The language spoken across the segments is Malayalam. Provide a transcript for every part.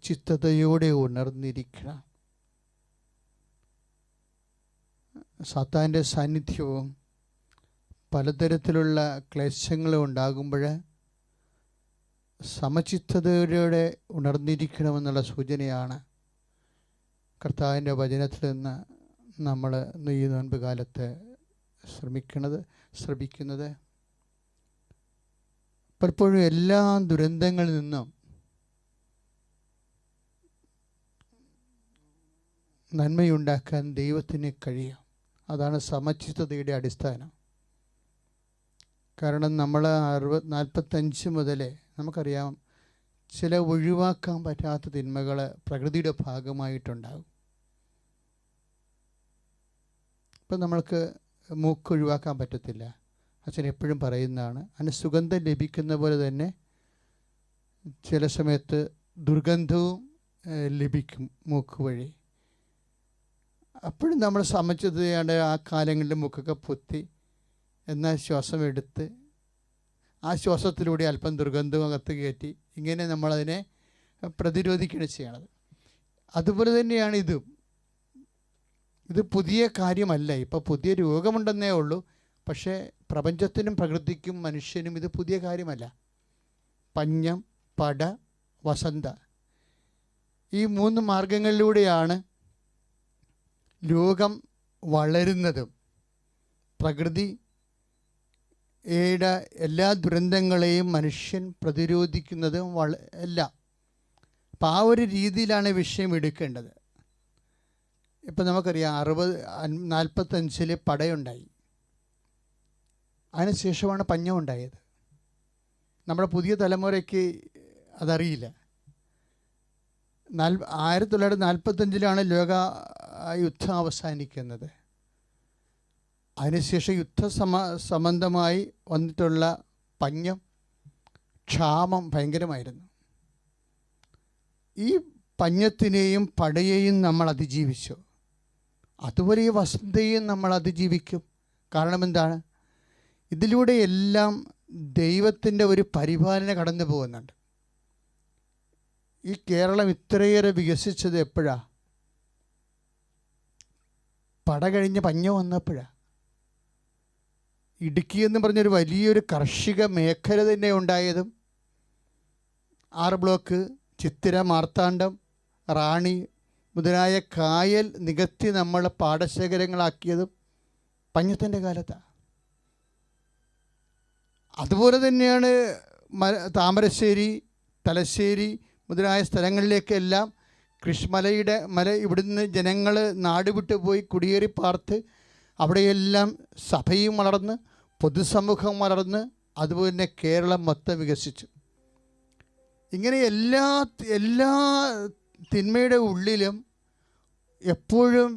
സമചിത്തതയോടെ ഉണർന്നിരിക്കണം. സാത്താൻ്റെ സാന്നിധ്യവും പലതരത്തിലുള്ള ക്ലേശങ്ങളും ഉണ്ടാകുമ്പോൾ സമചിത്തതയോടെ ഉണർന്നിരിക്കണമെന്നുള്ള സൂചനയാണ് കർത്താവിൻ്റെ വചനത്തിൽ നിന്ന് നമ്മൾ ഈ നോൻപ് കാലത്ത് ശ്രമിക്കുന്നത്. പലപ്പോഴും എല്ലാ ദുരന്തങ്ങളിൽ നിന്നും നന്മയുണ്ടാക്കാൻ ദൈവത്തിന് കഴിയും. അതാണ് സമചിത്തതയുടെ അടിസ്ഥാനം. കാരണം നമ്മൾ 45 മുതൽ നമുക്കറിയാം ചില ഒഴിവാക്കാൻ പറ്റാത്ത തിന്മകൾ പ്രകൃതിയുടെ ഭാഗമായിട്ടുണ്ടാകും. ഇപ്പം നമ്മൾക്ക് മൂക്ക് ഒഴിവാക്കാൻ പറ്റത്തില്ല. അച്ഛൻ എപ്പോഴും പറയുന്നതാണ്, അതിന് സുഗന്ധം ലഭിക്കുന്ന പോലെ തന്നെ ചില സമയത്ത് ദുർഗന്ധവും ലഭിക്കും മൂക്ക് വഴി. അപ്പോഴും നമ്മൾ സമചിത്തതയുടെ ആ കാലങ്ങളിൽ മൂക്കൊക്കെ പൊത്തി എന്നാൽ ശ്വാസം എടുത്ത് ആ ശ്വാസത്തിലൂടെ അല്പം ദുർഗന്ധവും അകത്ത് കയറ്റി ഇങ്ങനെ നമ്മളതിനെ പ്രതിരോധിക്കുകയാണ് ചെയ്യണത്. അതുപോലെ തന്നെയാണ് ഇതും. ഇത് പുതിയ കാര്യമല്ല. ഇപ്പോൾ പുതിയ രോഗമുണ്ടെന്നേ ഉള്ളൂ. പക്ഷേ പ്രപഞ്ചത്തിനും പ്രകൃതിക്കും മനുഷ്യനും ഇത് പുതിയ കാര്യമല്ല. പഞ്ഞം, പട, വസന്ത, ഈ 3 മാർഗങ്ങളിലൂടെയാണ് രോഗം വളരുന്നതും പ്രകൃതിയുടെ എല്ലാ ദുരന്തങ്ങളെയും മനുഷ്യൻ പ്രതിരോധിക്കുന്നതും എല്ലാം. അപ്പം ആ ഒരു രീതിയിലാണ് വിഷയം എടുക്കേണ്ടത്. ഇപ്പം നമുക്കറിയാം 45 പടയുണ്ടായി. അതിനുശേഷമാണ് പഞ്ഞം ഉണ്ടായത്. നമ്മുടെ പുതിയ തലമുറയ്ക്ക് അതറിയില്ല. 1945 ലോക യുദ്ധം അവസാനിക്കുന്നത്. അതിനുശേഷം സംബന്ധമായി വന്നിട്ടുള്ള പഞ്ഞം, ക്ഷാമം ഭയങ്കരമായിരുന്നു. ഈ പഞ്ഞത്തിനെയും പടയെയും നമ്മൾ അതിജീവിച്ചു. അതുപോലെ ഈ വസന്തയും നമ്മൾ അതിജീവിക്കും. കാരണം എന്താണ്? ഇതിലൂടെ എല്ലാം ദൈവത്തിൻ്റെ ഒരു പരിപാലന കടന്നു പോകുന്നുണ്ട്. ഈ കേരളം ഇത്രയേറെ വികസിച്ചത് എപ്പോഴാണ്? പട കഴിഞ്ഞ് പഞ്ഞം വന്നപ്പോഴാണ്. ഇടുക്കി എന്ന് പറഞ്ഞൊരു വലിയൊരു കാർഷിക മേഖല തന്നെ ഉണ്ടായതും 6 ബ്ലോക്ക്, ചിത്തിര, മാർത്താണ്ഡം, റാണി മുതലായ കായൽ നികത്തി നമ്മൾ പാടശേഖരങ്ങളാക്കിയതും പഞ്ഞത്തിൻ്റെ കാലത്താണ്. അതുപോലെ തന്നെയാണ് താമരശ്ശേരി, തലശ്ശേരി മുതലായ സ്ഥലങ്ങളിലേക്കെല്ലാം മല ഇവിടുന്ന് ജനങ്ങൾ നാട് വിട്ടു പോയി കുടിയേറി പാർത്ത് അവിടെയെല്ലാം സഭയും വളർന്ന് പൊതുസമൂഹം വളർന്ന് അതുപോലെ തന്നെ കേരളം മൊത്തം വികസിച്ചു. ഇങ്ങനെ എല്ലാ തിന്മയുടെ ഉള്ളിലും എപ്പോഴും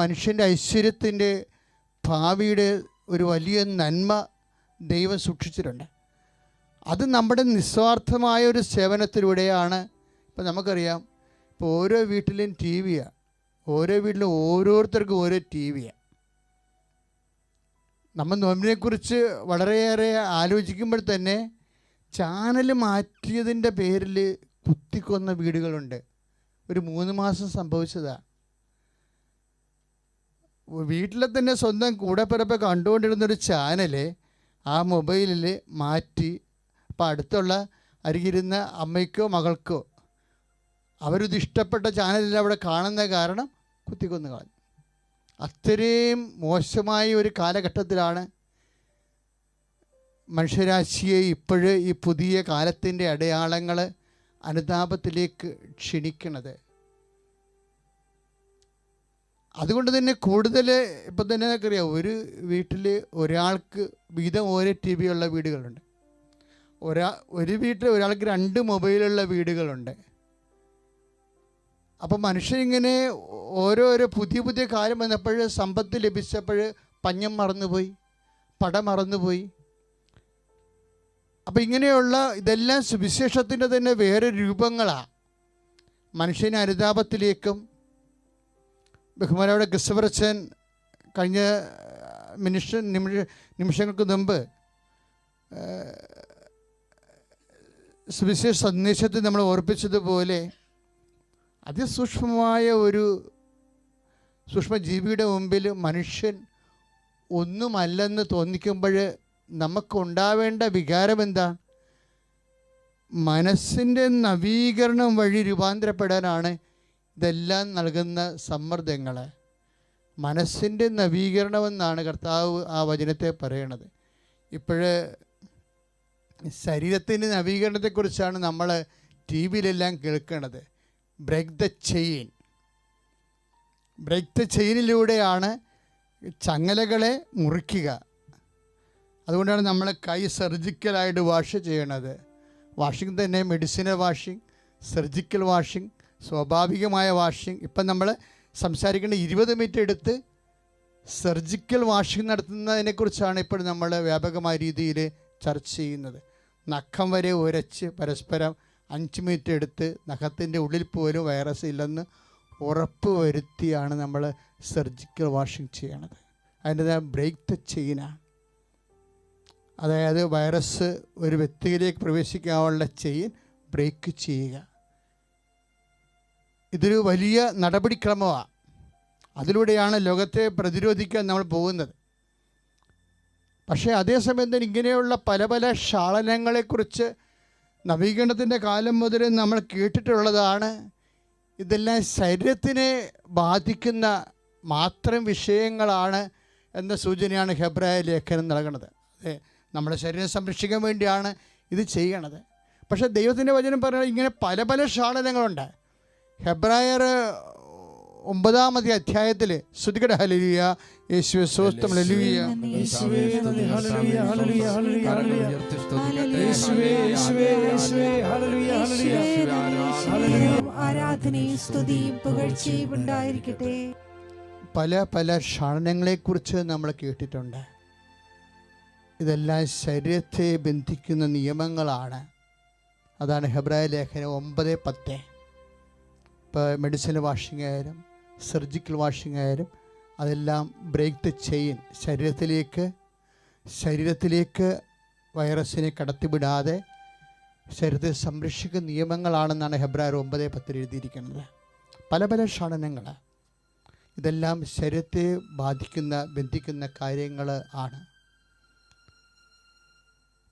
മനുഷ്യൻ്റെ ഐശ്വര്യത്തിൻ്റെ ഭാവിയുടെ ഒരു വലിയ നന്മ ദൈവം സൂക്ഷിച്ചിട്ടുണ്ട്. അത് നമ്മുടെ നിസ്വാർത്ഥമായ ഒരു സേവനത്തിലൂടെയാണ്. ഇപ്പം നമുക്കറിയാം, ഇപ്പോൾ ഓരോ വീട്ടിലും ടി വിയാണ്. ഓരോ വീട്ടിലും ഓരോരുത്തർക്കും ഓരോ ടി വിയാണ്. നമ്മൾ നോമ്പിനെക്കുറിച്ച് വളരെയേറെ ആലോചിക്കുമ്പോൾ തന്നെ ചാനൽ മാറ്റിയതിൻ്റെ പേരിൽ കുത്തിക്കൊന്ന വീടുകളുണ്ട്. ഒരു 3 മാസം സംഭവിച്ചതാണ്. വീട്ടിലെ തന്നെ സ്വന്തം കൂടെപ്പിറപ്പ് കണ്ടുകൊണ്ടിരുന്നൊരു ചാനൽ ആ മൊബൈലിൽ മാറ്റി. അപ്പം അടുത്തുള്ള അരികിരുന്ന അമ്മയ്ക്കോ മകൾക്കോ അവരിത് ഇഷ്ടപ്പെട്ട ചാനലിൽ അവിടെ കാണുന്ന കാരണം കുത്തിക്കൊന്നു കളഞ്ഞു. അത്രയും മോശമായ ഒരു കാലഘട്ടത്തിലാണ് മനുഷ്യരാശിയെ ഇപ്പോഴ് ഈ പുതിയ കാലത്തിൻ്റെ അടയാളങ്ങൾ അനുതാപത്തിലേക്ക് ക്ഷണിക്കണത്. അതുകൊണ്ട് തന്നെ കൂടുതൽ ഇപ്പം തന്നെ നമുക്കറിയാം, ഒരു വീട്ടിൽ ഒരാൾക്ക് വീതം ഓരോ ടി വി ഉള്ള വീടുകളുണ്ട്. ഒരു വീട്ടിൽ ഒരാൾക്ക് 2 മൊബൈലുള്ള വീടുകളുണ്ട്. അപ്പം മനുഷ്യരിങ്ങനെ ഓരോരോ പുതിയ കാര്യം വന്നപ്പോൾ, സമ്പത്ത് ലഭിച്ചപ്പോൾ പഞ്ഞം മറന്നുപോയി, പട മറന്നുപോയി. അപ്പം ഇങ്ങനെയുള്ള ഇതെല്ലാം സുവിശേഷത്തിൻ്റെ തന്നെ വേറെ രൂപങ്ങളാണ്. മനുഷ്യനെ അനുതാപത്തിലേക്കും, ബഹുമാനോടെ ഗസ്വറച്ചൻ കഴിഞ്ഞ നിമിഷങ്ങൾക്ക് മുമ്പ് സുവിശേഷ സന്ദേശത്തിൽ നമ്മൾ ഓർപ്പിച്ചതുപോലെ അതിസൂക്ഷ്മമായ ഒരു സൂക്ഷ്മജീവിയുടെ മുമ്പിൽ മനുഷ്യൻ ഒന്നുമല്ലെന്ന് തോന്നിക്കുമ്പോൾ നമുക്കുണ്ടാവേണ്ട വികാരം എന്താ? മനസ്സിൻ്റെ നവീകരണം വഴി രൂപാന്തരപ്പെടാനാണ് ഇതെല്ലാം നൽകുന്ന സമ്മർദ്ദങ്ങൾ. മനസ്സിൻ്റെ നവീകരണമെന്നാണ് കർത്താവ് ആ വചനത്തെ പറയണത്. ഇപ്പോഴ് ശരീരത്തിൻ്റെ നവീകരണത്തെക്കുറിച്ചാണ് നമ്മൾ ടി വിയിലെല്ലാം കേൾക്കുന്നത്. Break the chain. Break the ചെയിനിലൂടെയാണ് ചങ്ങലകളെ മുറിക്കുക. അതുകൊണ്ടാണ് നമ്മൾ കൈ സർജിക്കലായിട്ട് വാഷ് ചെയ്യണത്. വാഷിംഗ് തന്നെ മെഡിസിനൽ വാഷിംഗ്, സർജിക്കൽ വാഷിംഗ്, സ്വാഭാവികമായ വാഷിംഗ്. ഇപ്പം നമ്മൾ സംസാരിക്കേണ്ട 20 മിനിറ്റ് എടുത്ത് സർജിക്കൽ വാഷിംഗ് നടത്തുന്നതിനെക്കുറിച്ചാണ് ഇപ്പോൾ നമ്മൾ വ്യാപകമായ രീതിയിൽ ചർച്ച ചെയ്യുന്നത്. നഖം വരെ ഉരച്ച് പരസ്പരം 5 മിനിറ്റ് എടുത്ത് നഖത്തിൻ്റെ ഉള്ളിൽ പോലും വൈറസ് ഇല്ലെന്ന് ഉറപ്പ് വരുത്തിയാണ് നമ്മൾ സർജിക്കൽ വാഷിംഗ് ചെയ്യണത്. അതിൻ്റെ ബ്രേക്ക് ദ ചെയിനാണ്. അതായത് വൈറസ് ഒരു വ്യക്തിയിലേക്ക് പ്രവേശിക്കാനുള്ള ചെയിൻ ബ്രേക്ക് ചെയ്യുക. ഇതൊരു വലിയ നടപടിക്രമമാണ്. അതിലൂടെയാണ് ലോകത്തെ പ്രതിരോധിക്കാൻ നമ്മൾ പോകുന്നത്. പക്ഷേ അതേസമയം തന്നെ ഇങ്ങനെയുള്ള പല പല ക്ഷാളനങ്ങളെക്കുറിച്ച് നവീകരണത്തിൻ്റെ കാലം മുതൽ നമ്മൾ കേട്ടിട്ടുള്ളതാണ്. ഇതെല്ലാം ശരീരത്തിനെ ബാധിക്കുന്ന മാത്രം വിഷയങ്ങളാണ് എന്ന സൂചനയാണ് ഹെബ്രായ ലേഖനം നൽകുന്നത്. അതെ, നമ്മുടെ ശരീരം സംരക്ഷിക്കാൻ വേണ്ടിയാണ് ഇത് ചെയ്യണത്. പക്ഷേ ദൈവത്തിൻ്റെ വചനം പറയുന്നത് ഇങ്ങനെ പല പല ക്ഷാളനങ്ങളുണ്ട്. ഹെബ്രായർ 9-ാമത്തെ അധ്യായത്തിൽ സ്തുതിക്കട്ടെ, ഹല്ലേലൂയ, യേശുവേ സ്തോത്രം, ഹല്ലേലൂയ, യേശുവേ നന്ദി, ഹല്ലേലൂയ, ഹല്ലേലൂയ, ഹല്ലേലൂയ, ഹല്ലേലൂയ, യേശുവേ, യേശുവേ, യേശുവേ, ഹല്ലേലൂയ, ഹല്ലേലൂയ, ആരാധനയും സ്തുതിയും പുകഴ്ചയും ഉണ്ടായിരിക്കട്ടെ. പല പല ക്ഷാളനങ്ങളെക്കുറിച്ച് നമ്മൾ കേട്ടിട്ടുണ്ട്. ഇതെല്ലാം ശരീരത്തെ ബന്ധിക്കുന്ന നിയമങ്ങളാണ്. അതാണ് ഹെബ്രായ ലേഖനം 9:10. ഇപ്പോൾ മെഡിസിൻ വാഷിംഗ് ആയാലും സർജിക്കൽ വാഷിംഗ് ആയാലും അതെല്ലാം ബ്രേക്ക് ദ ചെയിൻ, ശരീരത്തിലേക്ക് വൈറസിനെ കടത്തിവിടാതെ ശരീരത്തെ സംരക്ഷിക്കുന്ന നിയമങ്ങളാണെന്നാണ് ഹെബ്രായർ 9:10 എഴുതിയിരിക്കുന്നത്. പല പല ക്ഷാളനങ്ങൾ, ഇതെല്ലാം ശരീരത്തെ ബന്ധിക്കുന്ന കാര്യങ്ങൾ ആണ്.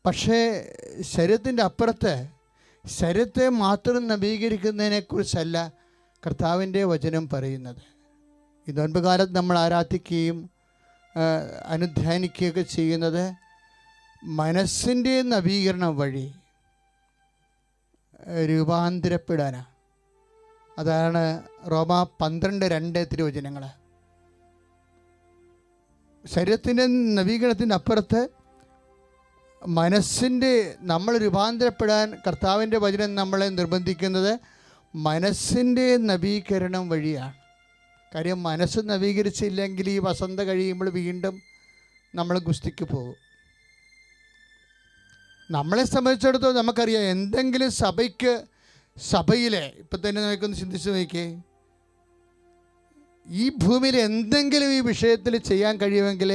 പക്ഷേ ശരീരത്തിൻ്റെ അപ്പുറത്ത് ശരീരത്തെ മാത്രം നവീകരിക്കുന്നതിനെക്കുറിച്ചല്ല കർത്താവിൻ്റെ വചനം പറയുന്നത്. ഈ നോൻപ് കാലത്ത് നമ്മൾ ആരാധിക്കുകയും അനുധ്യാനിക്കുകയൊക്കെ ചെയ്യുന്നത് മനസ്സിൻ്റെ നവീകരണം വഴി രൂപാന്തരപ്പെടാനാണ്. അതാണ് റോമ 12:2 തിരുവചനങ്ങൾ. ശരീരത്തിൻ്റെ നവീകരണത്തിൻ്റെ അപ്പുറത്ത് മനസ്സിൻ്റെ നമ്മൾ രൂപാന്തരപ്പെടാൻ കർത്താവിൻ്റെ വചനം നമ്മളെ നിർബന്ധിക്കുന്നത് മനസ്സിൻ്റെ നവീകരണം വഴിയാണ്. കാര്യം മനസ്സ് നവീകരിച്ചില്ലെങ്കിൽ ഈ വസന്ത കഴിയുമ്പോൾ വീണ്ടും നമ്മൾ ഗുസ്തിക്ക് പോകും. നമ്മളെ സംബന്ധിച്ചിടത്തോളം നമുക്കറിയാം, എന്തെങ്കിലും സഭയിലെ ഇപ്പം തന്നെ നമുക്കൊന്ന് ചിന്തിച്ച് നോക്കിയേ, ഈ ഭൂമിയിൽ എന്തെങ്കിലും ഈ വിഷയത്തിൽ ചെയ്യാൻ കഴിയുമെങ്കിൽ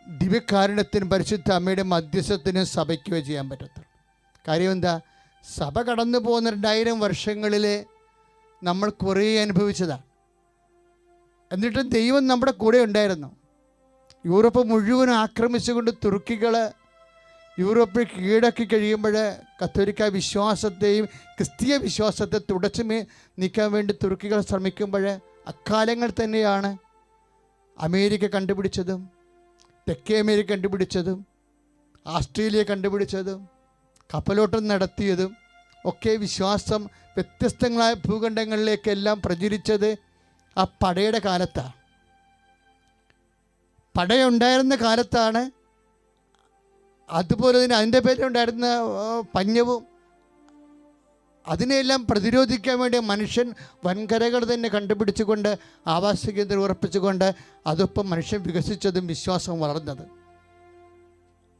ദിവ്യകാരുണ്യത്തിനും പരിശുദ്ധ അമ്മയുടെ മധ്യസ്ഥത്തിനും സഭയ്ക്ക് ചെയ്യാൻ പറ്റത്തുള്ളൂ. കാര്യം എന്താ? സഭ കടന്നു പോകുന്ന 2000 വർഷങ്ങളിൽ നമ്മൾ കുറേ അനുഭവിച്ചതാണ്. എന്നിട്ട് ദൈവം നമ്മുടെ കൂടെ ഉണ്ടായിരുന്നു. യൂറോപ്പ് മുഴുവൻ ആക്രമിച്ചുകൊണ്ട് തുർക്കികൾ യൂറോപ്പിൽ കീഴടക്കി കഴിയുമ്പോൾ കത്തോലിക്ക വിശ്വാസത്തെയും ക്രിസ്തീയ വിശ്വാസത്തെ തുടച്ചു നീക്കാൻ വേണ്ടി തുർക്കികൾ ശ്രമിക്കുമ്പോൾ അക്കാലങ്ങൾ തന്നെയാണ് അമേരിക്ക കണ്ടുപിടിച്ചതും തെക്കേ അമേരിക്ക കണ്ടുപിടിച്ചതും ആസ്ട്രേലിയ കണ്ടുപിടിച്ചതും കപ്പലോട്ടം നടത്തിയതും ഒക്കെ വിശ്വാസം വ്യത്യസ്തങ്ങളായ ഭൂഖണ്ഡങ്ങളിലേക്കെല്ലാം പ്രചരിച്ചത് ആ പടയുടെ കാലത്താണ്. പടയുണ്ടായിരുന്ന കാലത്താണ്. അതുപോലെ തന്നെ അതിൻ്റെ പേരിലുണ്ടായിരുന്ന പഞ്ഞവും അതിനെല്ലാം പ്രതിരോധിക്കാൻ വേണ്ടി മനുഷ്യൻ വൻകരകൾ തന്നെ കണ്ടുപിടിച്ചുകൊണ്ട് ആവാസ കേന്ദ്രം ഉറപ്പിച്ചുകൊണ്ട് അതൊപ്പം മനുഷ്യൻ വികസിച്ചതും വിശ്വാസം വളർന്നത്.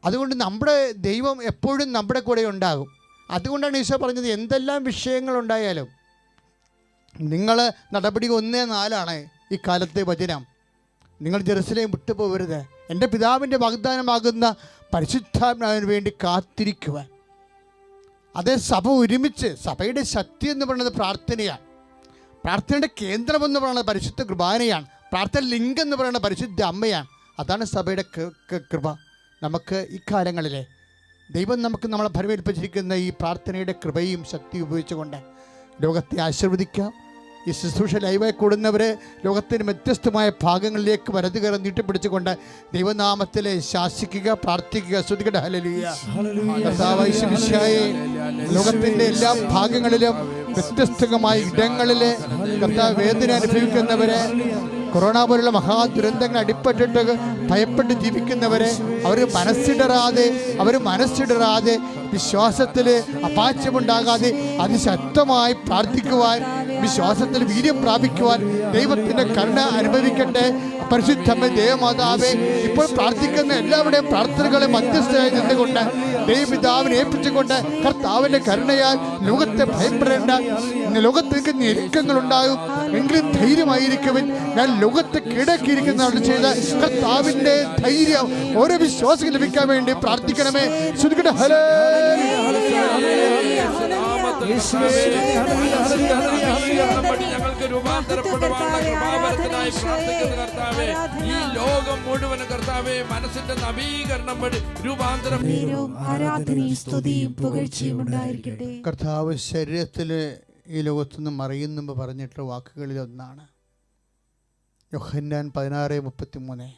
അതുകൊണ്ട് നമ്മുടെ ദൈവം എപ്പോഴും നമ്മുടെ കൂടെ ഉണ്ടാകും. അതുകൊണ്ടാണ് ഈശോ പറഞ്ഞത്, എന്തെല്ലാം വിഷയങ്ങളുണ്ടായാലും നിങ്ങൾ നടപടി 1:4 ഈ കാലത്തെ വചനം, നിങ്ങൾ ജെറുസലേം വിട്ടുപോകരുത്, എൻ്റെ പിതാവിൻ്റെ വാഗ്ദാനമാകുന്ന പരിശുദ്ധാത്മാവിന് വേണ്ടി കാത്തിരിക്കുവാൻ. അതേ സഭ ഒരുമിച്ച്, സഭയുടെ ശക്തി എന്ന് പറയുന്നത് പ്രാർത്ഥനയാണ്. പ്രാർത്ഥനയുടെ കേന്ദ്രം എന്ന് പറയുന്നത് പരിശുദ്ധ കുർബാനയാണ്. പ്രാർത്ഥന ലിംഗം എന്ന് പറയുന്നത് പരിശുദ്ധ അമ്മയാണ്. അതാണ് സഭയുടെ കൃപ. നമുക്ക് ഇക്കാലങ്ങളിലെ ദൈവം നമ്മളെ ഭരമേൽപ്പിച്ചിരിക്കുന്ന ഈ പ്രാർത്ഥനയുടെ കൃപയും ശക്തിയും ഉപയോഗിച്ചുകൊണ്ട് ലോകത്തെ ആശീർവദിക്കാം. ഈ ശുശ്രൂഷ ലൈവായി കൂടുന്നവരെ ലോകത്തിന് വ്യത്യസ്തമായ ഭാഗങ്ങളിലേക്ക് വലതു കയറി നീട്ടിപ്പിടിച്ചുകൊണ്ട് ദൈവനാമത്തിലെ ശാസിക്കുക, പ്രാർത്ഥിക്കുക, സ്തുതിക്കട്ടെ. ഹല്ലേലൂയ. കർത്താവായ യേശുമിശിഹായേ, ലോകത്തിൻ്റെ എല്ലാ ഭാഗങ്ങളിലും വ്യത്യസ്തമായ ഇടങ്ങളിലെ കർത്താവ് വേദന അനുഭവിക്കുന്നവരെ, കൊറോണ പോലുള്ള മഹാദുരന്തങ്ങൾ അടിപ്പെട്ടിട്ട് ഭയപ്പെട്ട് ജീവിക്കുന്നവരെ അവർ മനസ്സിടറാതെ വിശ്വാസത്തിൽ അപാച്യമുണ്ടാകാതെ അതിശക്തമായി പ്രാർത്ഥിക്കുവാൻ, വിശ്വാസത്തിൽ വീര്യം പ്രാപിക്കുവാൻ ദൈവത്തിൻ്റെ കരുണ അനുഭവിക്കട്ടെ. പരിശുദ്ധമ്മ ദേവമാതാവേ, ഇപ്പോൾ പ്രാർത്ഥിക്കുന്ന എല്ലാവരുടെയും പ്രാർത്ഥനകളെ മധ്യസ്ഥയായി നിന്നുകൊണ്ട് ദൈവപിതാവിനെ ഏൽപ്പിച്ചുകൊണ്ട് കർത്താവിൻ്റെ കരുണയാൽ ലോകത്തെ ഭയപ്പെടേണ്ട, ലോകത്തേക്ക് ഞെരുക്കങ്ങൾ ഉണ്ടാകും എങ്കിലും ധൈര്യമായിരിക്കുവൻ. ഞാൻ ലോകത്തെ കീഴടക്കിയിരിക്കുന്നവരുടെ ചെയ്ത കർത്താവിൻ്റെ ധൈര്യം ഓരോ വിശ്വാസികൾ ലഭിക്കാൻ വേണ്ടി പ്രാർത്ഥിക്കണമേ. ശ്രുതിക്കട്ടെ. ഞങ്ങൾക്ക് രൂപാന്തരപ്പെടുവാനായി പ്രാർത്ഥിക്കുന്ന കർത്താവേ, ഈ ലോകം മുഴുവൻ കർത്താവേ മനസ്സിന്റെ നവീകരണം വഴി രൂപാന്തരം. കർത്താവ് ശരീരത്തില് ഈ ലോകത്തുനിന്ന് മറിയുന്നു പറഞ്ഞിട്ടുള്ള വാക്കുകളിൽ ഒന്നാണ് യോഹന്നാൻ 16:33.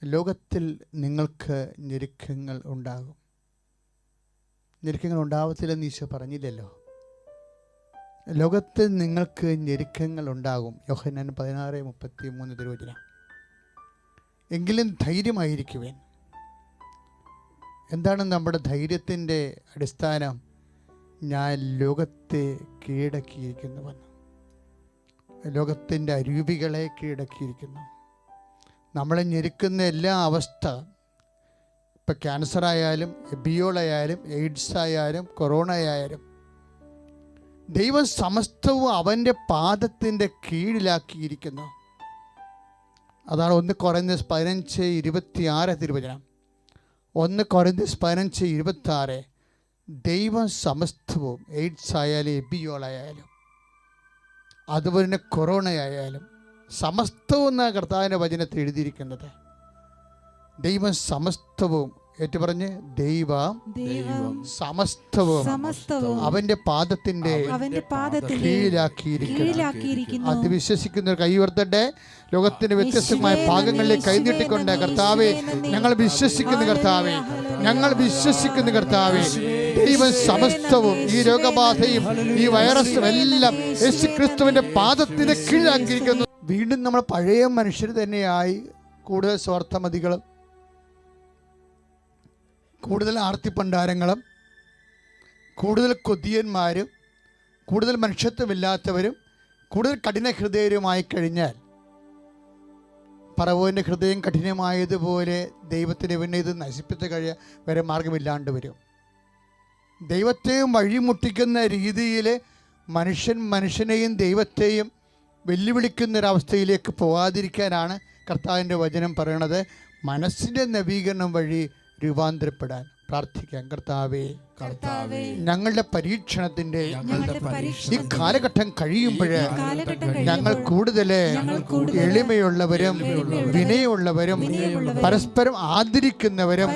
ലോകത്തിൽ നിങ്ങൾക്ക് ഞെരുക്കങ്ങൾ ഉണ്ടാകും. ഞെരുക്കങ്ങൾ ഉണ്ടാവത്തില്ലെന്ന് ഈശോ പറഞ്ഞില്ലല്ലോ. ലോകത്തിൽ നിങ്ങൾക്ക് ഞെരുക്കങ്ങൾ ഉണ്ടാകും. യോഹന്നാൻ 16:33 തിരുവചനം. എങ്കിലും ധൈര്യമായിരിക്കുവേൻ. എന്താണ് നമ്മുടെ ധൈര്യത്തിൻ്റെ അടിസ്ഥാനം? ഞാൻ ലോകത്തെ കീഴടക്കിയിരിക്കുന്നുവെന്ന്. ലോകത്തിൻ്റെ അരൂപികളെ കീഴടക്കിയിരിക്കുന്നു. നമ്മളെ ഞെരുക്കുന്ന എല്ലാ അവസ്ഥ, ഇപ്പം ക്യാൻസർ ആയാലും എബിയോളായാലും എയ്ഡ്സ് ആയാലും കൊറോണ ആയാലും ദൈവം സമസ്തവും അവൻ്റെ പാദത്തിൻ്റെ കീഴിലാക്കിയിരിക്കുന്നു. അതാണ് 1 കൊരിന്ത്യർ 15:26 തിരുവചനം. 1 കൊരിന്ത്യർ 15:26. ദൈവം സമസ്തവും, എയ്ഡ്സ് ആയാലും എബിയോളായാലും അതുപോലെ തന്നെ കൊറോണ ആയാലും സമസ്തവും എന്ന കർത്താവിൻ്റെ വചനത്തിൽ എഴുതിയിരിക്കുന്നത്. ദൈവം സമസ്തവും ഏറ്റുപറഞ്ഞ് ദൈവം സമസ്തവും അവന്റെ പാദത്തിന്റെ കീഴിലാക്കിയിരിക്കുന്നു. അത് വിശ്വസിക്കുന്നവർ കൈവർത്തട്ടെ. ലോകത്തിന്റെ വ്യത്യസ്തമായ ഭാഗങ്ങളിലേക്ക് കൈനീട്ടിക്കൊണ്ട് കർത്താവേ, ഞങ്ങൾ വിശ്വസിക്കുന്ന കർത്താവേ, ഞങ്ങൾ വിശ്വസിക്കുന്ന കർത്താവേ, ദൈവം സമസ്തവും ഈ രോഗബാധയും ഈ വൈറസും എല്ലാം യേശു ക്രിസ്തുവിന്റെ പാദത്തിന്റെ കീഴിലാക്കിയിരിക്കുന്നു. വീണ്ടും നമ്മൾ പഴയ മനുഷ്യർ തന്നെയായി, കൂടുതൽ സ്വാർത്ഥമതികളും കൂടുതൽ ആർത്തിപ്പണ്ടാരങ്ങളും കൂടുതൽ കൊതിയന്മാരും കൂടുതൽ മനുഷ്യത്വമില്ലാത്തവരും കൂടുതൽ കഠിന ഹൃദയരുമായി കഴിഞ്ഞാൽ പറവോൻ്റെ ഹൃദയം കഠിനമായതുപോലെ ദൈവത്തിന് പിന്നെ ഇത് നശിപ്പിച്ച് വരെ മാർഗമില്ലാണ്ട് വരും. ദൈവത്തെയും വഴിമുട്ടിക്കുന്ന രീതിയിൽ മനുഷ്യനെയും ദൈവത്തെയും വെല്ലുവിളിക്കുന്നൊരവസ്ഥയിലേക്ക് പോകാതിരിക്കാനാണ് കർത്താവിൻ്റെ വചനം പറയണത്. മനസ്സിൻ്റെ നവീകരണം വഴി രൂപാന്തരപ്പെടാൻ പ്രാർത്ഥിക്കാം. കർത്താവേ, ഞങ്ങളുടെ പരീക്ഷണത്തിൻ്റെ ഈ കാലഘട്ടം കഴിയുമ്പോൾ ഞങ്ങൾ കൂടുതൽ എളിമയുള്ളവരും വിനയമുള്ളവരും പരസ്പരം ആദരിക്കുന്നവരും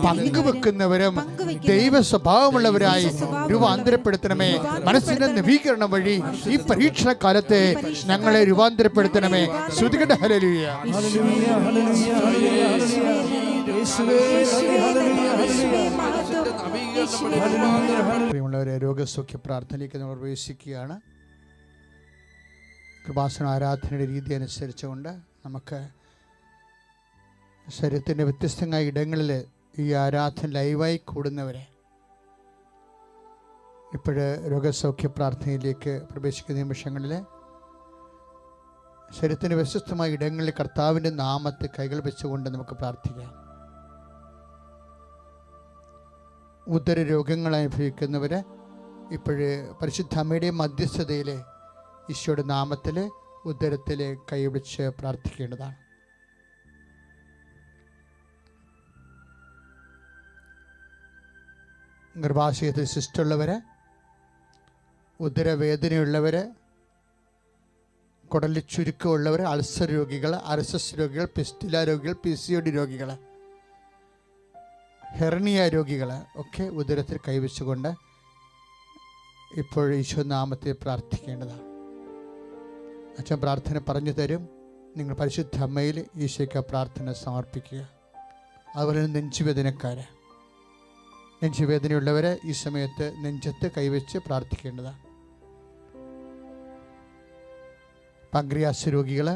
പങ്കുവെക്കുന്നവരും ദൈവ സ്വഭാവമുള്ളവരായി രൂപാന്തരപ്പെടുത്തണമേ. മനസ്സിന്റെ നവീകരണം വഴി ഈ പരീക്ഷണ കാലത്തെ ഞങ്ങളെ രൂപാന്തരപ്പെടുത്തണമേ. ശ്രുതികട്ടെ. ഹല്ലേലൂയ. പ്രിയമുള്ളവരെ, രോഗസൗഖ്യ പ്രാർത്ഥനയിലേക്ക് നമ്മൾ പ്രവേശിക്കുകയാണ്. കൃപാസന ആരാധനയുടെ രീതി അനുസരിച്ചുകൊണ്ട് നമുക്ക് ശരീരത്തിൻ്റെ വ്യത്യസ്തമായ ഇടങ്ങളിൽ ഈ ആരാധന ലൈവായി കൂടുന്നവരെ ഇപ്പോഴ് രോഗസൗഖ്യ പ്രാർത്ഥനയിലേക്ക് പ്രവേശിക്കുന്ന നിമിഷങ്ങളിൽ ശരീരത്തിൻ്റെ വ്യത്യസ്തമായ ഇടങ്ങളിൽ കർത്താവിൻ്റെ നാമത്തെ കൈകൾ വെച്ചുകൊണ്ട് നമുക്ക് പ്രാർത്ഥിക്കാം. ഉദര രോഗങ്ങൾ അനുഭവിക്കുന്നവർ ഇപ്പോഴ് പരിശുദ്ധ അമ്മയുടെ മധ്യസ്ഥതയിൽ ഈശോയുടെ നാമത്തിൽ ഉദരത്തിൽ കൈപിടിച്ച് പ്രാർത്ഥിക്കേണ്ടതാണ്. ഗർഭാശയത്തിൽ സിസ്റ്റുള്ളവർ, ഉദരവേദനയുള്ളവർ, കുടലിൽ ചുരുക്കമുള്ളവർ, അൾസർ രോഗികൾ, RSS രോഗികൾ, പിസ്റ്റുല രോഗികൾ, PCOD രോഗികൾ, ഹെർണിയ രോഗികൾ ഒക്കെ ഉദരത്തിൽ കൈവച്ചുകൊണ്ട് ഇപ്പോൾ ഈശോനാമത്തിൽ പ്രാർത്ഥിക്കേണ്ടതാണ്. അച്ഛൻ പ്രാർത്ഥന പറഞ്ഞു തരും. നിങ്ങൾ പരിശുദ്ധ അമ്മയിൽ ഈശോയ്ക്ക് പ്രാർത്ഥന സമർപ്പിക്കുക. അതുപോലെ നെഞ്ചുവേദനക്കാര്, നെഞ്ചുവേദനയുള്ളവരെ ഈ സമയത്ത് നെഞ്ചത്ത് കൈവച്ച് പ്രാർത്ഥിക്കേണ്ടതാണ്. പങ്ക്രിയാസ് രോഗികൾ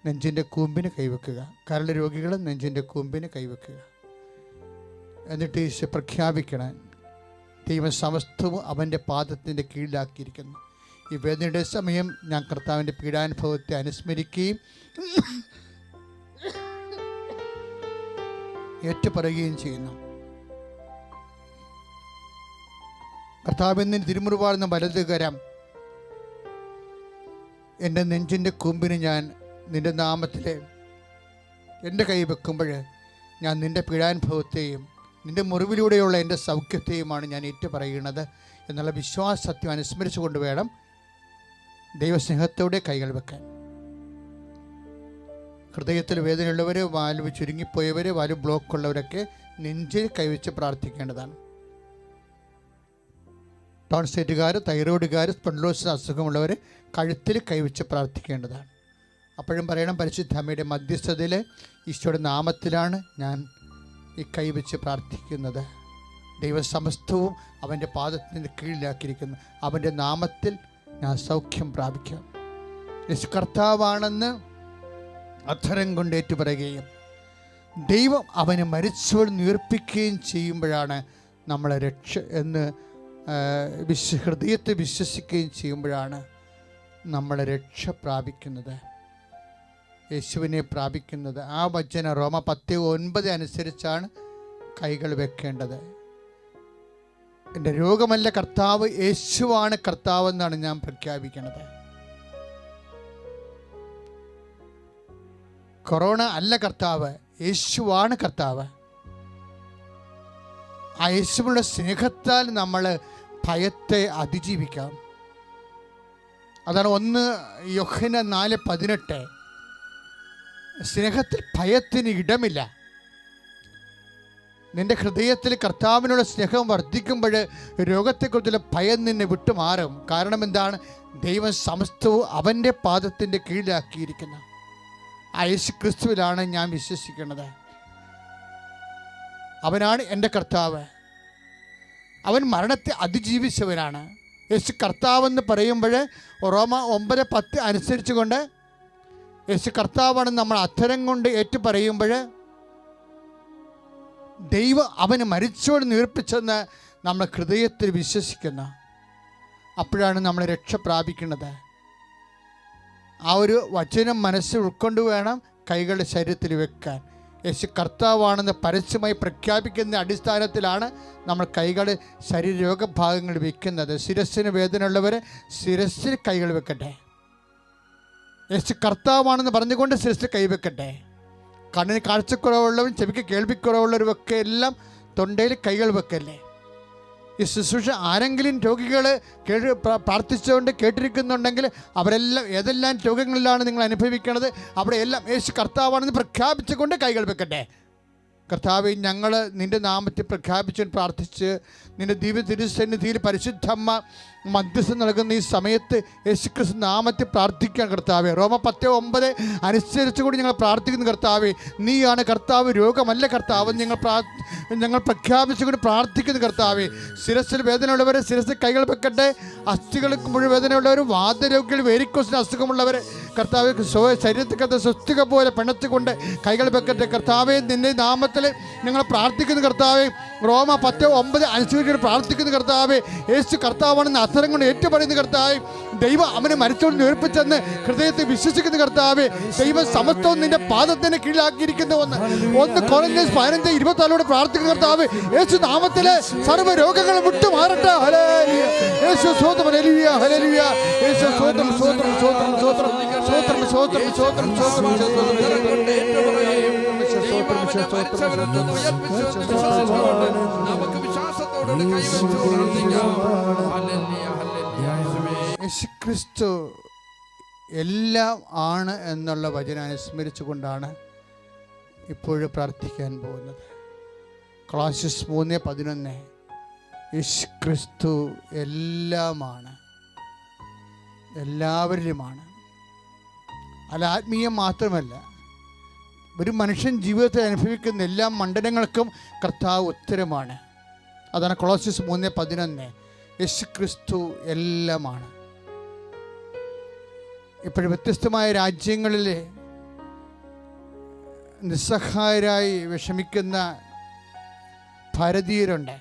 നെഞ്ചിൻ്റെ കൂമ്പിന് കൈവെക്കുക. കരൾ രോഗികൾ നെഞ്ചിൻ്റെ കൂമ്പിന് കൈവെക്കുക. എന്നിട്ട് ഈശോ പ്രഖ്യാപിക്കണം, ദൈവം സമസ്തവും അവൻ്റെ പാദത്തിൻ്റെ കീഴിലാക്കിയിരിക്കുന്നു. ഈ വേദനയുടെ സമയം ഞാൻ കർത്താവിൻ്റെ പീഡാനുഭവത്തെ അനുസ്മരിക്കുകയും ഏറ്റുപറയുകയും ചെയ്യുന്നു. കർത്താവിന് തിരുമുറിവാടുന്ന വലതുകരം എൻ്റെ നെഞ്ചിൻ്റെ കൂമ്പിന് ഞാൻ നിൻ്റെ നാമത്തിൽ എൻ്റെ കൈ വെക്കുമ്പോൾ ഞാൻ നിൻ്റെ പീഡാനുഭവത്തെയും നിൻ്റെ മുറിവിലൂടെയുള്ള എൻ്റെ സൗഖ്യത്തെയുമാണ് ഞാൻ ഏറ്റുപറയുന്നത് എന്നുള്ള വിശ്വാസത്യം അനുസ്മരിച്ചുകൊണ്ട് വേണം ദൈവസ്നേഹത്തോടെ കൈകൾ വെക്കാൻ. ഹൃദയത്തിൽ വേദനയുള്ളവർ, വാൽവ് ചുരുങ്ങിപ്പോയവർ, വാൽവ് ബ്ലോക്കുള്ളവരൊക്കെ നെഞ്ചിൽ കൈവച്ച് പ്രാർത്ഥിക്കേണ്ടതാണ്. ടോൺസൈറ്റുകാർ, തൈറോയിഡുകാർ, സ്പോണ്ടിലോസിസ് അസുഖമുള്ളവർ കഴുത്തിൽ കൈവച്ച് പ്രാർത്ഥിക്കേണ്ടതാണ്. അപ്പോഴും പറയണം, പരിശുദ്ധ അമ്മയുടെ മധ്യസ്ഥതയിൽ ഈശോയുടെ നാമത്തിലാണ് ഞാൻ ഈ കൈവച്ച് പ്രാർത്ഥിക്കുന്നത്. ദൈവസമസ്തവും അവൻ്റെ പാദത്തിൻ്റെ കീഴിലാക്കിയിരിക്കുന്നു. അവൻ്റെ നാമത്തിൽ ഞാൻ സൗഖ്യം പ്രാപിക്കാം. യേശു കർത്താവാണെന്ന് അധരം കൊണ്ട് ഏറ്റുപറയുകയും ദൈവം അവനെ മരിച്ചവൾ ഉയർപ്പിക്കുകയും ചെയ്യുമ്പോഴാണ് നമ്മളെ രക്ഷ എന്ന് ഹൃദയത്തെ വിശ്വസിക്കുകയും ചെയ്യുമ്പോഴാണ് നമ്മളെ രക്ഷ പ്രാപിക്കുന്നത്, യേശുവിനെ പ്രാപിക്കുന്നത്. ആ വചനം റോമ 10:9 അനുസരിച്ചാണ് കൈകൾ വെക്കേണ്ടത്. എൻ്റെ രോഗമല്ല കർത്താവ്, യേശുവാണ് കർത്താവെന്നാണ് ഞാൻ പ്രഖ്യാപിക്കുന്നത്. കൊറോണ അല്ല കർത്താവ്, യേശുവാണ് കർത്താവ്. ആ യേശുവിൻ്റെ സ്നേഹത്താൽ നമ്മൾ ഭയത്തെ അതിജീവിക്കാം. അതാണ് 1 യോഹന്നാൻ 4:18. സ്നേഹത്തിൽ ഭയത്തിന് ഇടമില്ല. നിന്റെ ഹൃദയത്തിൽ കർത്താവിനുള്ള സ്നേഹം വർദ്ധിക്കുമ്പോൾ രോഗത്തെക്കുറിച്ചുള്ള ഭയം നിന്നെ വിട്ടുമാറും. കാരണം എന്താണ്? ദൈവം സമസ്തവും അവൻ്റെ പാദത്തിൻ്റെ കീഴിലാക്കിയിരിക്കുന്നു. ആ യേശു ക്രിസ്തുവിലാണ് ഞാൻ വിശ്വസിക്കുന്നത്. അവനാണ് എൻ്റെ കർത്താവ്. അവൻ മരണത്തെ അതിജീവിച്ചവനാണ്. യേശു കർത്താവെന്ന് പറയുമ്പോൾ റോമ 9:10 അനുസരിച്ചുകൊണ്ട് യേശു കർത്താവാണെന്ന് നമ്മൾ അധരം കൊണ്ട് ഏറ്റു പറയുമ്പോൾ ദൈവം അവന് മരിച്ചോട് ഉയർപ്പിച്ചെന്ന് നമ്മൾ ഹൃദയത്തിൽ വിശ്വസിക്കുന്നു. അപ്പോഴാണ് നമ്മൾ രക്ഷ പ്രാപിക്കുന്നത്. ആ ഒരു വചനം മനസ്സിൽ ഉൾക്കൊണ്ട് വേണം കൈകളുടെ ശരീരത്തിൽ വെക്കാൻ. യേശു കർത്താവാണെന്ന് പരസ്യമായി പ്രഖ്യാപിക്കുന്ന അടിസ്ഥാനത്തിലാണ് നമ്മൾ കൈകൾ ശരീര രോഗഭാഗങ്ങളിൽ വെക്കുന്നത്. ശിരസ്സിന് വേദനയുള്ളവർ ശിരസ്സിൽ കൈകൾ വെക്കട്ടെ. യേശു കർത്താവാണെന്ന് പറഞ്ഞുകൊണ്ട് ശിരസ്സിൽ കൈവെക്കട്ടെ. കണ്ണിന് കാഴ്ചക്കുറവുള്ളവരും ചെവിക്ക് കേൾവിക്കുറവുള്ളവരുമൊക്കെ എല്ലാം തൊണ്ടയിൽ കൈകൾ വെക്കല്ലേ. ഈ ശുശ്രൂഷ ആരെങ്കിലും രോഗികൾ പ്രാർത്ഥിച്ചുകൊണ്ട് കേട്ടിരിക്കുന്നുണ്ടെങ്കിൽ അവരെല്ലാം ഏതെല്ലാം രോഗങ്ങളിലാണ് നിങ്ങൾ അനുഭവിക്കുന്നത് അവിടെ എല്ലാം യേശു കർത്താവാണെന്ന് പ്രഖ്യാപിച്ചുകൊണ്ട് കൈകൾ വെക്കട്ടെ. കർത്താവേ, ഞങ്ങൾ നിൻ്റെ നാമത്തിൽ പ്രഖ്യാപിച്ച് പ്രാർത്ഥിച്ച് നിൻ്റെ ദിവ്യ തിരുസന്നിധിയിൽ പരിശുദ്ധമ്മ മധ്യസ്ഥം നൽകുന്ന ഈ സമയത്ത് യേശുക്രിസ്തു നാമത്തിൽ പ്രാർത്ഥിക്കാൻ കർത്താവേ. റോമ 10:9 അനുസരിച്ചുകൂടി ഞങ്ങൾ പ്രാർത്ഥിക്കുന്നു കർത്താവേ. നീയാണ് കർത്താവ്, രോഗമല്ല കർത്താവ്. ഞങ്ങൾ പ്രഖ്യാപിച്ചുകൊണ്ട് പ്രാർത്ഥിക്കുന്നു കർത്താവേ. ശിരസ്സിൽ വേദനയുള്ളവരെ ശിരസ്സിൽ കൈകൾ വെക്കട്ടെ. അസ്ഥികൾക്ക് മുഴുവൻ വേദനയുള്ളവർ, വാതരോഗികൾ, വേരിക്കോസിന് അസുഖമുള്ളവർ കർത്താവെ ശരീരത്തിക്കകത്ത് സ്വസ്തിക പോലെ പിണച്ചുകൊണ്ട് കൈകൾ വെക്കട്ടെ കർത്താവെ. നിന്റെ നാമത്തിൽ ഞങ്ങൾ പ്രാർത്ഥിക്കുന്നു കർത്താവെ. റോമ 10:9 അനുസരിച്ച് പ്രാർത്ഥിക്കുന്നു കർത്താവെ. യേശു കർത്താവാണെന്ന് അധരം കൊണ്ട് ഏറ്റുപറയുന്ന കർത്താവെ. ദൈവം അവനെ മരിച്ചോണ്ട് ഉയർപ്പിച്ചെന്ന് ഹൃദയത്തെ വിശ്വസിക്കുന്ന കർത്താവെ. ദൈവം സമസ്തവും നിന്റെ പാദത്തിന് കീഴിലാക്കിയിരിക്കുന്നു. 1 കൊരിന്ത്യർ 15:24 പ്രാർത്ഥിക്കുന്ന കർത്താവെ. യേശു നാമത്തിലെ സർവ്വ രോഗങ്ങളും വിട്ടുമാറട്ടെ. ഹല്ലേലൂയ. യേശു സ്തോത്രം. ഹല്ലേലൂയ. ഹല്ലേലൂയ. യേശു സ്തോത്രം. സ്തോത്രം. സ്തോത്രം. സ്തോത്രം. സ്തോത്രം. സ്തോത്രം. സ്തോത്രം. സ്തോത്രം. നമുക്ക് വിശ്വാസത്തോടെ നെഞ്ചോട് കൈവച്ചു പ്രാർത്ഥിക്കാം. ഹല്ലേലൂയ, ഹല്ലേലൂയ. യേശുവേ. യേശുക്രിസ്തു എല്ലാം ആണ് എന്നുള്ള വചനം അനുസ്മരിച്ചുകൊണ്ടാണ് ഇപ്പോഴും പ്രാർത്ഥിക്കാൻ പോകുന്നത്. കൊളോസ്യസ് 3:11 യേശുക്രിസ്തു എല്ലാമാണ്, എല്ലാവരിലുമാണ്. അല്ല, ആത്മീയം മാത്രമല്ല, ഒരു മനുഷ്യൻ ജീവിതത്തിൽ അനുഭവിക്കുന്ന എല്ലാ മണ്ഡലങ്ങൾക്കും കർത്താവ് ഉത്തരമാണ്. അതാണ് കൊളോസ്യസ് 3:11 യേശുക്രിസ്തു എല്ലാമാണ്. ഇപ്പോഴും വ്യത്യസ്തമായ രാജ്യങ്ങളിൽ നിസ്സഹായരായി വിഷമിക്കുന്ന ഭാരതീയരുണ്ട്.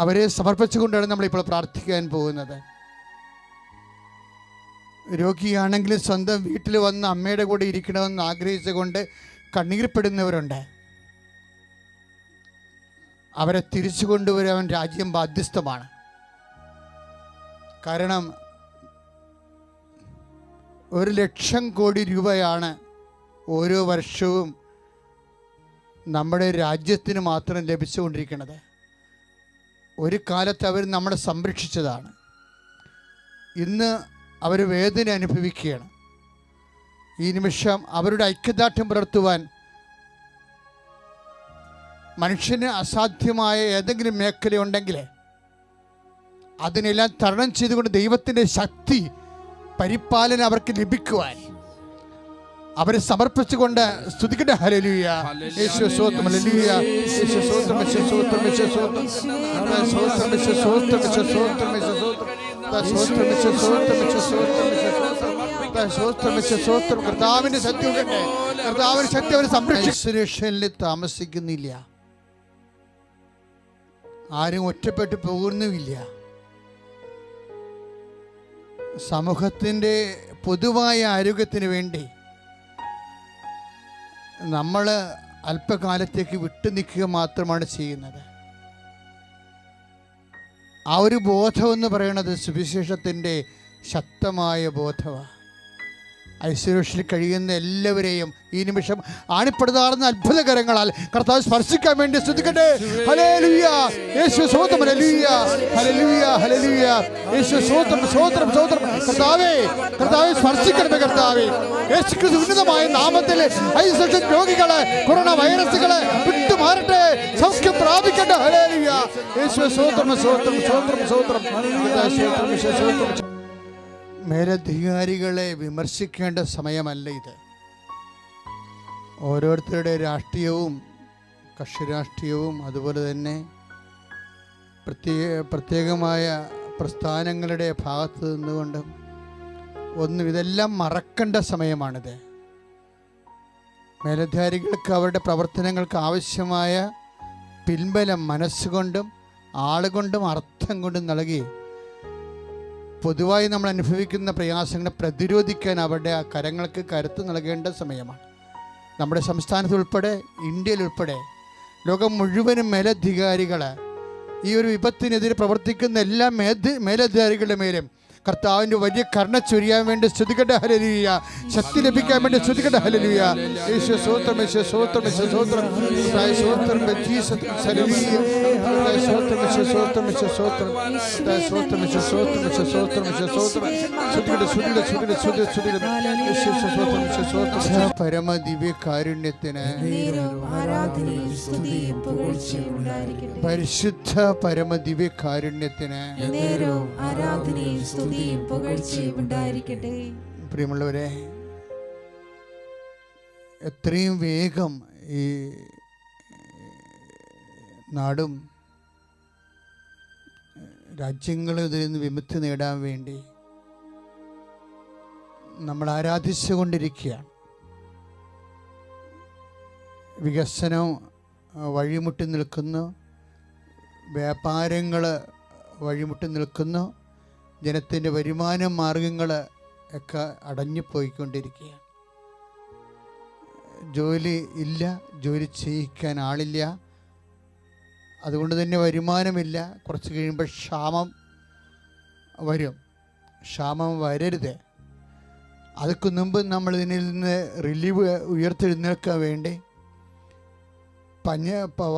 അവരെ സമർപ്പിച്ചുകൊണ്ടാണ് നമ്മളിപ്പോൾ പ്രാർത്ഥിക്കാൻ പോകുന്നത്. രോഗിയാണെങ്കിലും സ്വന്തം വീട്ടിൽ വന്ന് അമ്മയുടെ കൂടെ ഇരിക്കണമെന്ന് ആഗ്രഹിച്ചുകൊണ്ട് കണ്ണീർപ്പെടുന്നവരുണ്ട്. അവരെ തിരിച്ചു കൊണ്ടുവരാൻ രാജ്യം ബാധ്യസ്ഥമാണ്. കാരണം 1,00,000 കോടി രൂപയാണ് ഓരോ വർഷവും നമ്മുടെ രാജ്യത്തിന് മാത്രം ലഭിച്ചുകൊണ്ടിരിക്കുന്നത്. ഒരു കാലത്ത് അവർ നമ്മളെ സംരക്ഷിച്ചതാണ്. ഇന്ന് അവർ വേദന അനുഭവിക്കുകയാണ്. ഈ നിമിഷം അവരുടെ ഐക്യദാർഢ്യം പുലർത്തുവാൻ മനുഷ്യന് അസാധ്യമായ ഏതെങ്കിലും മേഖലയുണ്ടെങ്കിൽ അതിനെല്ലാം തരണം ചെയ്തുകൊണ്ട് ദൈവത്തിൻ്റെ ശക്തി പരിപാലനം അവർക്ക് ലഭിക്കുവാൻ അവരെ സമർപ്പിച്ചുകൊണ്ട് സ്തുതിക്കട്ടെ. ഹല്ലേലൂയ, യേശുവേ സ്തോത്രം, ഹല്ലേലൂയ, യേശുവേ സ്തോത്രം, യേശുവേ സ്തോത്രം, യേശുവേ സ്തോത്രം, സ്തോത്രം, യേശുവേ സ്തോത്രം, യേശുവേ സ്തോത്രം, യേശുവേ സ്തോത്രം, യേശുവേ സ്തോത്രം. കർത്താവിന്റെ ശക്തി ഉണ്ടേ, കർത്താവിന്റെ ശക്തി അവരെ സംരക്ഷണയിൽ താമസിക്കുന്നില്ല. ആരും ഒറ്റപ്പെട്ടു പോകുന്നുമില്ല. സമൂഹത്തിൻ്റെ പൊതുവായ ആരോഗ്യത്തിന് വേണ്ടി നമ്മൾ അല്പകാലത്തേക്ക് വിട്ടുനിൽക്കുക മാത്രമാണ് ചെയ്യുന്നത്. ആ ഒരു ബോധമെന്ന് പറയുന്നത് സുവിശേഷത്തിൻ്റെ ശക്തമായ ബോധമാണ്. ഐശ്വര്യത്തിൽ കഴിയുന്ന എല്ലാവരെയും ഈ നിമിഷം ആണിപ്പെടുതാറുന്ന അത്ഭുതകരങ്ങളാൽ കർത്താവ് സ്പർശിക്കാൻ വേണ്ടി സ്തുതിക്കട്ടെ. ഹല്ലേലൂയ, യേശുവേ സ്തോത്രം, ഹല്ലേലൂയ, ഹല്ലേലൂയ, ഹല്ലേലൂയ, യേശുവേ സ്തോത്രം, സ്തോത്രം, സ്തോത്രം. കർത്താവേ, കർത്താവേ സ്പർശിക്കണമേ. കർത്താവേ, യേശുക്രിസ്തു ഉന്നതമായ നാമത്തിൽ ഐശ്വര്യ രോഗികളെ, കൊറോണ വൈറസുകളെ വിട്ടുമാറട്ടെ, സൗഖ്യം പ്രാപിക്കട്ടെ. ഹല്ലേലൂയ, യേശുവേ സ്തോത്രം, സ്തോത്രം, സ്തോത്രം, സ്തോത്രം. മേലധികാരികളെ വിമർശിക്കേണ്ട സമയമല്ല ഇത്. ഓരോരുത്തരുടെ രാഷ്ട്രീയവും കക്ഷി രാഷ്ട്രീയവും അതുപോലെ തന്നെ പ്രത്യേകമായ പ്രസ്ഥാനങ്ങളുടെ ഭാഗത്ത് നിന്നുകൊണ്ടും ഇതെല്ലാം മറക്കേണ്ട സമയമാണിത്. മേലധികാരികൾക്ക് അവരുടെ പ്രവർത്തനങ്ങൾക്ക് ആവശ്യമായ പിൻബലം മനസ്സുകൊണ്ടും ആളുകൊണ്ടും അർത്ഥം കൊണ്ടും നൽകി പൊതുവായി നമ്മൾ അനുഭവിക്കുന്ന പ്രയാസങ്ങളെ പ്രതിരോധിക്കാൻ അവരുടെ ആ കരങ്ങൾക്ക് കരുത്ത് നൽകേണ്ട സമയമാണ്. നമ്മുടെ സംസ്ഥാനത്തുൾപ്പെടെ ഇന്ത്യയിലുൾപ്പെടെ ലോകം മുഴുവനും മേലധികാരികൾ ഈ ഒരു വിപത്തിനെതിരെ പ്രവർത്തിക്കുന്ന എല്ലാ മേലധികാരികളുടെ മേലും കർത്താവിൻ്റെ വലിയ കരുണ ചൊരിയാൻ വേണ്ടി സ്തുതിക്കട്ടെ. ഹല്ലേലൂയ, ശക്തി ലഭിക്കാൻ വേണ്ടി സ്തുതിക്കട്ടെ. ഹല്ലേലൂയ, യേശുവേ സ്തോത്രം, യേശുവേ സ്തോത്രം, യേശുവേ സ്തോത്രം, കർത്താവേ സ്തോത്രം, ജീസസ് ഹല്ലേലൂയ, കർത്താവേ സ്തോത്രം, യേശുവേ സ്തോത്രം, യേശുവേ സ്തോത്രം, കർത്താവേ സ്തോത്രം, യേശുവേ സ്തോത്രം, യേശുവേ സ്തോത്രം, യേശുവേ സ്തോത്രം. സ്തുതിക്കട്ടെ, സ്തുതിക്കട്ടെ, സ്തുതിക്കട്ടെ, സ്തുതിക്കട്ടെ, യേശുവേ സ്തോത്രം, യേശുവേ സ്തോത്രം. പരമ ദിവ്യ കാരുണ്യത്തിന് പരിശുദ്ധ പരമ ദിവ്യ കാരുണ്യത്തിന് പ്രിയമുള്ളവരെ, എത്രയും വേഗം ഈ നാടും രാജ്യങ്ങളും ഇതിൽ നിന്ന് വിമുക്തി നേടാൻ വേണ്ടി നമ്മൾ ആരാധിച്ചുകൊണ്ടിരിക്കുകയാണ്. വികസനം വഴിമുട്ടി നിൽക്കുന്നു, വ്യാപാരങ്ങൾ വഴിമുട്ടി നിൽക്കുന്നു, ജനത്തിൻ്റെ വരുമാന മാർഗങ്ങൾ ഒക്കെ അടഞ്ഞുപോയിക്കൊണ്ടിരിക്കുകയാണ്. ജോലി ഇല്ല, ജോലി ചെയ്യിക്കാൻ ആളില്ല, അതുകൊണ്ട് തന്നെ വരുമാനമില്ല. കുറച്ച് കഴിയുമ്പോൾ ക്ഷാമം വരും. ക്ഷാമം വരരുത്. അതൊക്കെ മുമ്പ് നമ്മൾ ഇതിൽ നിന്ന് റിലീവ് ഉയർത്തെഴുന്നേൽക്കാൻ വേണ്ടി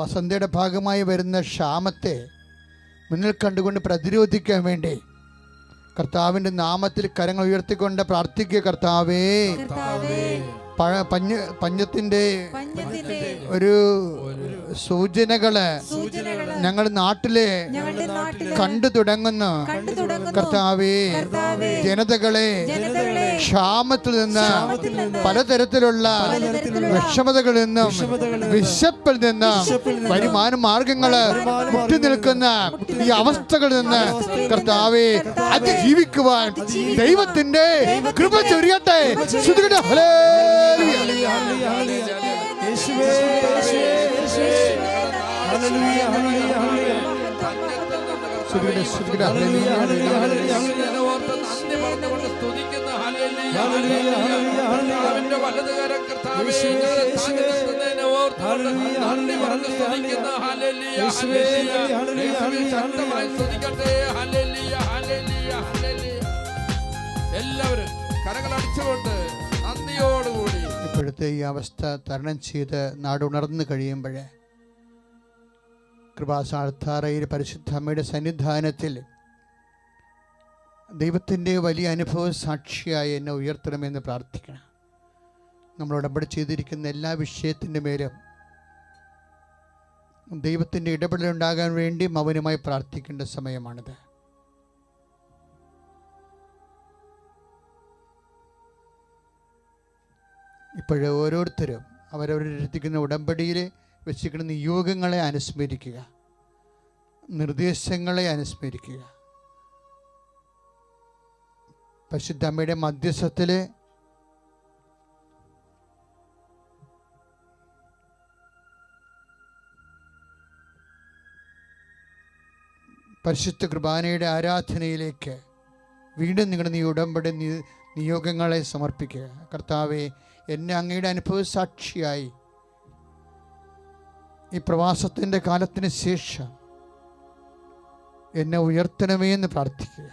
വസന്തയുടെ ഭാഗമായി വരുന്ന ക്ഷാമത്തെ മുന്നിൽ കണ്ടുകൊണ്ട് പ്രതിരോധിക്കാൻ വേണ്ടി കർത്താവിൻ്റെ നാമത്തിൽ കരങ്ങൾ ഉയർത്തിക്കൊണ്ട് പ്രാർത്ഥിക്കുക. കർത്താവേ, പഞ്ഞത്തിൻ്റെ ഒരു സൂചനകള് ഞങ്ങളുടെ നാട്ടിലെ കണ്ടു തുടങ്ങുന്നു. കർത്താവേ, ജനതകളെ ക്ഷാമത്തിൽ നിന്ന്, പലതരത്തിലുള്ള വിഷമതകളിൽ നിന്നും, വിശപ്പിൽ നിന്നും, വരുമാന മാർഗങ്ങള് മുട്ടി നിൽക്കുന്ന ഈ അവസ്ഥകളിൽ നിന്ന് കർത്താവേ അതിജീവിക്കുവാൻ ദൈവത്തിന്റെ കൃപ ചൊരിയട്ടെ. എല്ലാവരും കരങ്ങളടിച്ചുകൊണ്ട് നന്ദിയോടുകൂടി ഇപ്പോഴത്തെ ഈ അവസ്ഥ തരണം ചെയ്ത് നാടുണർന്നു കഴിയുമ്പോഴേ കൃപാസാൽത്താറയിൽ പരിശുദ്ധ അമ്മയുടെ സന്നിധാനത്തിൽ ദൈവത്തിൻ്റെ വലിയ അനുഭവ സാക്ഷിയായി എന്നെ ഉയർത്തണമെന്ന് പ്രാർത്ഥിക്കണം. നമ്മൾ ഉടമ്പടി ചെയ്തിരിക്കുന്ന എല്ലാ വിഷയത്തിൻ്റെ മേലും ദൈവത്തിൻ്റെ ഇടപെടലുണ്ടാകാൻ വേണ്ടി മൗനമായി പ്രാർത്ഥിക്കേണ്ട സമയമാണിത്. ഇപ്പോഴേ ഓരോരുത്തരും അവരവരെടുത്തിരിക്കുന്ന ഉടമ്പടിയിൽ വെച്ചിരിക്കുന്ന നിയോഗങ്ങളെ അനുസ്മരിക്കുക, നിർദ്ദേശങ്ങളെ അനുസ്മരിക്കുക. പരിശുദ്ധ അമ്മയുടെ മധ്യസ്ഥത്തിൽ പരിശുദ്ധ കുർബാനയുടെ ആരാധനയിലേക്ക് വീണ്ടും നിങ്ങളുടെ ഉടമ്പടി നിയോഗങ്ങളെ സമർപ്പിക്കുക. കർത്താവെ, എന്നെ അങ്ങയുടെ അനുഭവ സാക്ഷിയായി ഈ പ്രവാസത്തിൻ്റെ കാലത്തിന് ശേഷം എന്നെ ഉയർത്തണമേ എന്ന് പ്രാർത്ഥിക്കുക.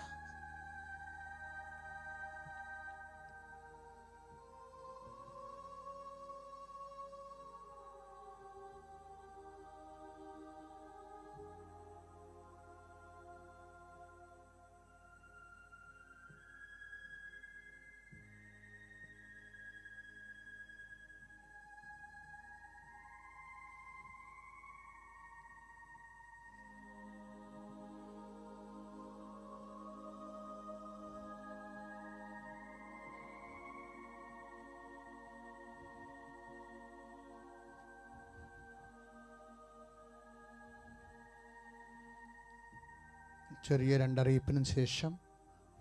ചെറിയ രണ്ടറിയിപ്പിനും ശേഷം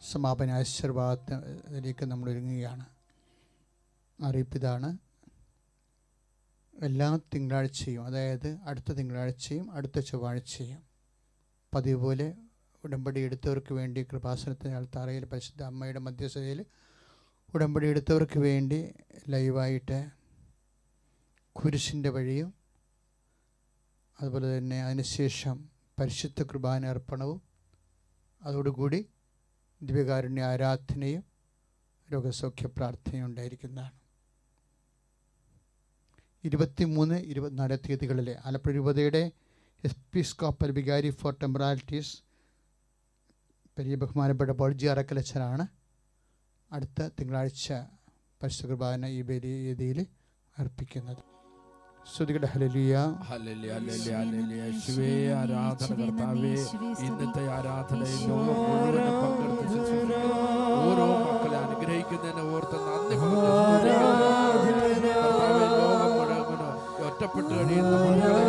സമാപന ആശീർവാദത്തിലേക്ക് നമ്മൾ ഒരുങ്ങുകയാണ്. അറിയിപ്പിതാണ്. എല്ലാ തിങ്കളാഴ്ചയും, അതായത് അടുത്ത തിങ്കളാഴ്ചയും അടുത്ത ചൊവ്വാഴ്ചയും പതിവ് പോലെ ഉടമ്പടി എടുത്തവർക്ക് വേണ്ടി കൃപാസനത്തിന് അൾത്താറയിൽ പരിശുദ്ധ അമ്മയുടെ മധ്യസ്ഥതയിൽ ഉടമ്പടി എടുത്തവർക്ക് വേണ്ടി ലൈവായിട്ട് കുരിശിൻ്റെ വഴിയും അതുപോലെ തന്നെ അതിനുശേഷം പരിശുദ്ധ കുർബാന അർപ്പണവും അതോടുകൂടി ദിവ്യകാരുണ്യ ആരാധനയും രോഗസൗഖ്യ പ്രാർത്ഥനയും ഉണ്ടായിരിക്കുന്നതാണ്. 23, 24 തീയതികളിലെ ആലപ്പുഴ രൂപതയുടെ എപ്പിസ്കോപ്പൽ വികാരി ഫോർ ടെമ്പറാലിറ്റീസ് പെരിയ ബഹുമാനപ്പെട്ട ബോൾജി അറക്കലച്ചനാണ് അടുത്ത തിങ്കളാഴ്ച പരിശുദ്ധ കുർബാന ഈ വേദിയിൽ അർപ്പിക്കുന്നത്. സ്തുതിക്കട്ടെ. ഹല്ലേലൂയ, ഹല്ലേലൂയ, ഹല്ലേലൂയ, ഹല്ലേലൂയ. യേശുവേ, ആരാധന കർത്താവേ. ഇന്നത്തെ ആരാധനയിൽ ലോകം മുഴുവനും പങ്കെടുത്ത് ശുശ്രൂഷിക്കുന്ന ഓരോ മക്കളെ അനുഗ്രഹിക്കുന്നതിനെ ഓർത്ത് നന്ദി പറഞ്ഞു കർത്താവേ. ലോകം മുഴുവനും ഒറ്റപ്പെട്ട് കഴിയുന്ന മക്കളെ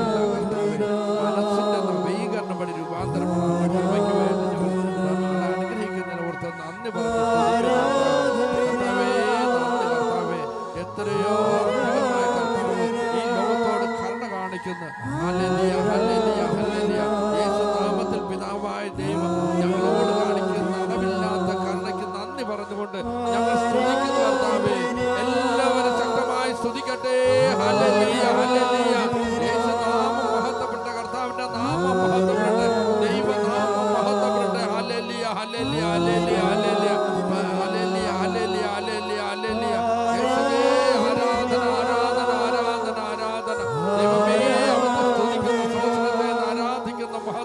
മനസ്സിന്റെ നവീകരണം വഴി രൂപാന്തരപ്പെടുന്ന അനുഗ്രഹിക്കുന്നതിനെ ഓർത്ത് നന്ദി പറഞ്ഞു കർത്താവേ. കർത്താവേ, എത്രയോ ഹല്ലേലൂയ, ഹല്ലേലൂയ, ഹല്ലേലൂയ. യേശുനാമത്തിൽ പിതാവായ ദൈവം ഞങ്ങളോട് കാണിക്കുന്ന അളവില്ലാത്ത കരുണയ്ക്ക് നന്ദി പറഞ്ഞുകൊണ്ട് ഞങ്ങൾ സ്തുതിക്കുന്നു കർത്താവേ. എല്ലാവരും ശക്തമായി സ്തുതിക്കട്ടെ. ഹല്ലേലൂയ, ഹല്ലേലൂയ. യേശുനാമം മഹത്വപ്പെട്ട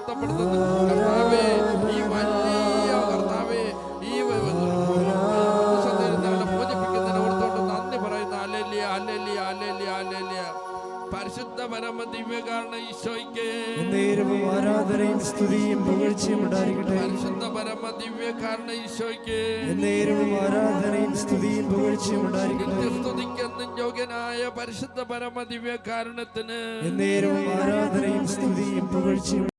മഹത്വപ്പെടുത്തുന്നു കർത്താവേ. ഈ വലിയ കർത്താവേ, ഈ ഞങ്ങളെ മോചിപ്പിക്കുന്നതിനെ ഓർത്തോണ്ട് നന്ദി പറയുന്നു. ഹല്ലേലൂയ, ഹല്ലേലൂയ, ഹല്ലേലൂയ, ഹല്ലേലൂയ. പരിശുദ്ധ പരമ ദിവ്യകാരണ ഈശോയ്ക്ക് നേരവും ആരാധനയും സ്തുതിയും പുകഴ്ചയും ഉണ്ടായിരിക്കട്ടെ. പരിശുദ്ധ പരമ ദിവ്യകാരണ ഈശോയ്ക്ക് നേരവും ആരാധനയും സ്തുതിയും പുകഴ്ചയും ഉണ്ടായിരിക്കട്ടെ. സ്തുതിക്കെന്നും യോഗ്യനായ പരിശുദ്ധ പരമ ദിവ്യകാരണത്തിന് നേരവും ആരാധനയും സ്തുതിയും പുകഴ്ചയും